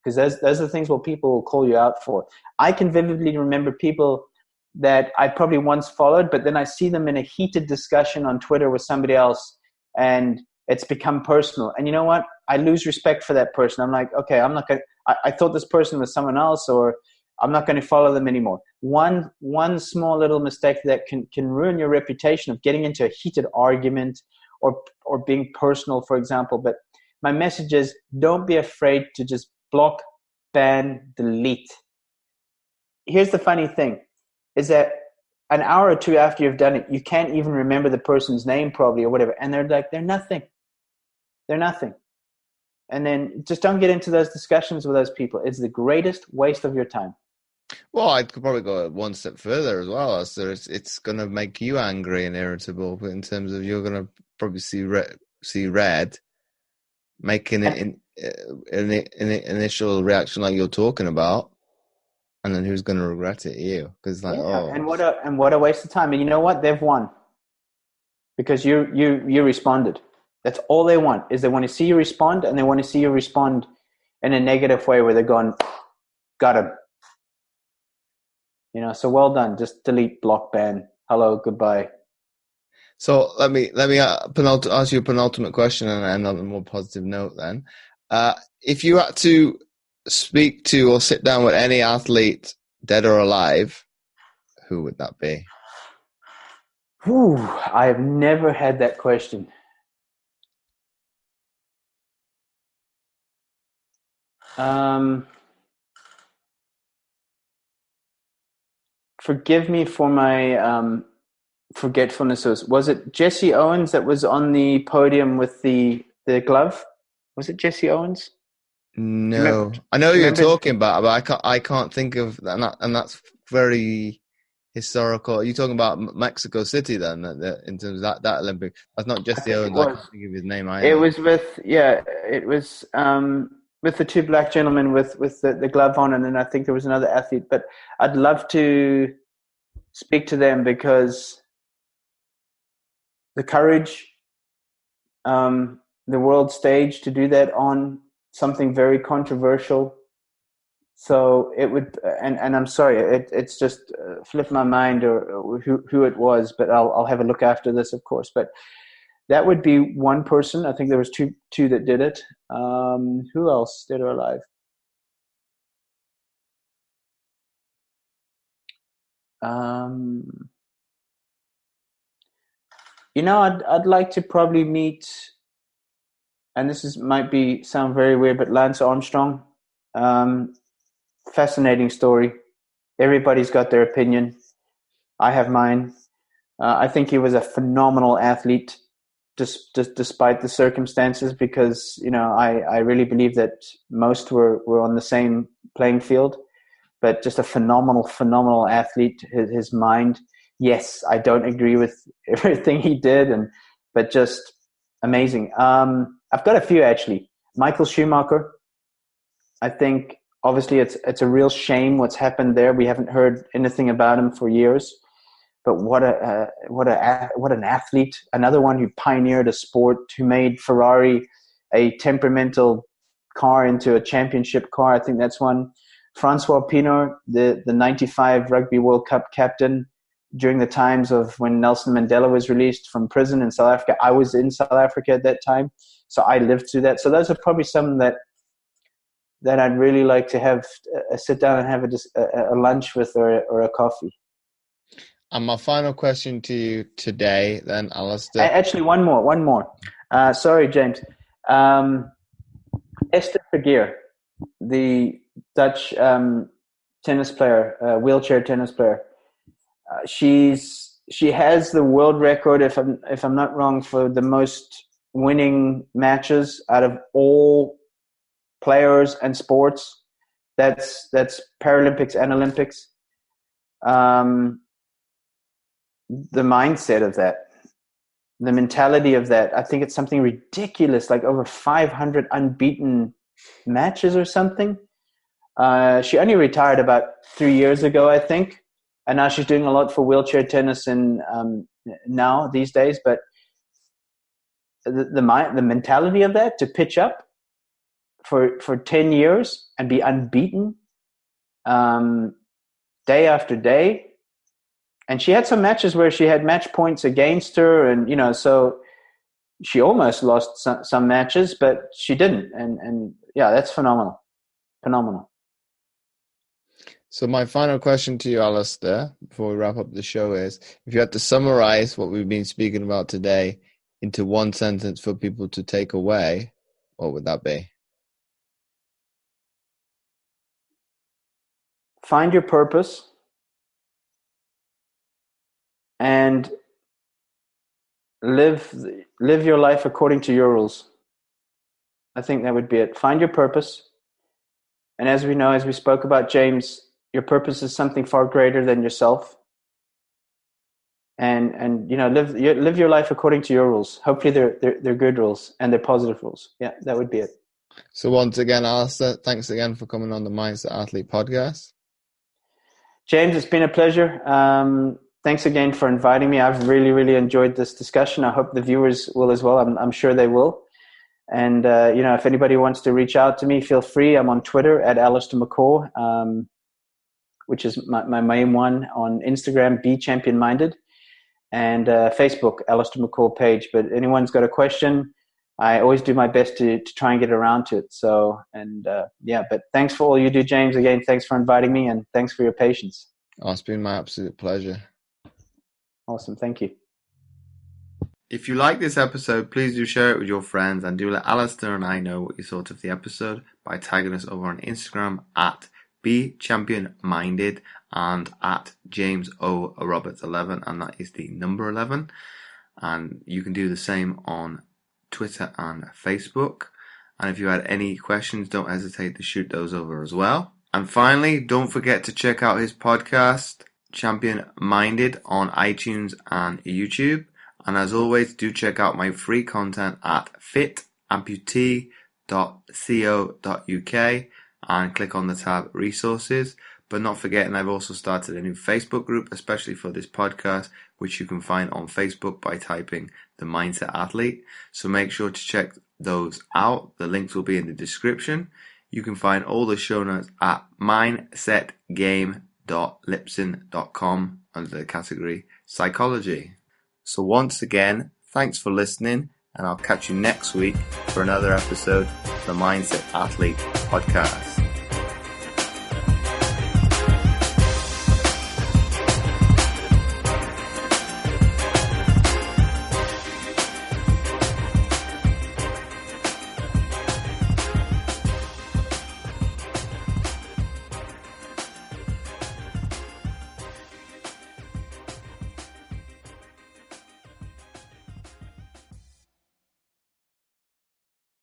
because those are the things what people will call you out for. I can vividly remember people that I probably once followed, but then I see them in a heated discussion on Twitter with somebody else, and it's become personal. And you know what? I lose respect for that person. I'm like, okay, I'm not going to, I thought this person was someone else, or I'm not going to follow them anymore. One small little mistake that can ruin your reputation of getting into a heated argument or being personal, for example. But my message is, don't be afraid to just block, ban, delete. Here's the funny thing, is that an hour or two after you've done it, you can't even remember the person's name probably or whatever. And they're like, they're nothing. They're nothing. And then just don't get into those discussions with those people. It's the greatest waste of your time. Well, I could probably go one step further as well. So it's going to make you angry and irritable, but in terms of you're going to probably see red, making it an initial reaction like you're talking about, and then who's going to regret it? You, because and what a waste of time. And you know what? They've won, because you responded. That's all they want, is they want to see you respond, and they want to see you respond in a negative way where they're going, got him. So well done. Just delete, block, ban. Hello, goodbye. So let me ask you a penultimate question and end on a more positive note then. If you had to speak to or sit down with any athlete, dead or alive, who would that be? I have never had that question. Forgive me for my forgetfulness. Was it Jesse Owens that was on the podium with the glove? Was it Jesse Owens? No, I know who you're talking about, but I can't think of that, and that's very historical. Are you talking about Mexico City then, in terms of that Olympic? That's not Jesse Owens. I can't think of his name either. It was with the two black gentlemen with the glove on, and then I think there was another athlete. But I'd love to speak to them, because the courage, the world stage, to do that on something very controversial. So it would, and I'm sorry, it's just flipped my mind or who it was, but I'll have a look after this, of course. But that would be one person. I think there was two that did it. Who else, dead or alive? I'd like to probably meet, and this might sound very weird, but Lance Armstrong. Fascinating story. Everybody's got their opinion. I have mine. I think he was a phenomenal athlete, just despite the circumstances, because I really believe that most were on the same playing field. But just a phenomenal athlete. His mind. Yes, I don't agree with everything he did, but just amazing. I've got a few actually. Michael Schumacher. I think obviously it's a real shame what's happened there. We haven't heard anything about him for years. But what an athlete! Another one who pioneered a sport, who made Ferrari a temperamental car into a championship car. I think that's one. Francois Pienaar, the 95 Rugby World Cup captain during the times of when Nelson Mandela was released from prison in South Africa. I was in South Africa at that time, so I lived through that. So those are probably some that I'd really like to have sit down and have a lunch with or a coffee. And my final question to you today, then, Allistair. Actually, one more. Sorry, James. Esther Vergeer, the Dutch tennis player, wheelchair tennis player. She has the world record, if I'm not wrong, for the most winning matches out of all players and sports. That's Paralympics and Olympics. The mindset of that, the mentality of that, I think it's something ridiculous, like over 500 unbeaten matches or something. She only retired about 3 years ago, I think. And now she's doing a lot for wheelchair tennis and now these days. But the mentality of that, to pitch up for 10 years and be unbeaten day after day. And she had some matches where she had match points against her, and so she almost lost some matches, but she didn't. And yeah, that's phenomenal. So my final question to you, Allistair, before we wrap up the show is, if you had to summarize what we've been speaking about today into one sentence for people to take away, what would that be? Find your purpose and live your life according to your rules. I think that would be it. Find your purpose. And as we know, as we spoke about, James, your purpose is something far greater than yourself. And live your life according to your rules. Hopefully they're good rules and they're positive rules. Yeah, that would be it. So once again, Allistair, thanks again for coming on the Mindset Athlete podcast. James, it's been a pleasure. Thanks again for inviting me. I've really, really enjoyed this discussion. I hope the viewers will as well. I'm sure they will. And, if anybody wants to reach out to me, feel free. I'm on Twitter at Allistair McCaw, which is my main one. On Instagram, Be Champion Minded. And Facebook, Allistair McCaw page. But anyone's got a question, I always do my best to try and get around to it. So, but thanks for all you do, James. Again, thanks for inviting me, and thanks for your patience. Oh, it's been my absolute pleasure. Awesome. Thank you. If you like this episode, please do share it with your friends, and do let Allistair and I know what you thought of the episode by tagging us over on Instagram at BeChampionMinded and at James O. Roberts 11, and that is the number 11. And you can do the same on Twitter and Facebook. And if you had any questions, don't hesitate to shoot those over as well. And finally, don't forget to check out his podcast, Champion Minded, on iTunes and YouTube. And as always, do check out my free content at fitamputee.co.uk and click on the tab Resources. But not forgetting, I've also started a new Facebook group, especially for this podcast, which you can find on Facebook by typing The Mindset Athlete. So make sure to check those out. The links will be in the description. You can find all the show notes at mindsetgame.lipson.com under the category Psychology. So once again, thanks for listening, and I'll catch you next week for another episode of the Mindset Athlete podcast.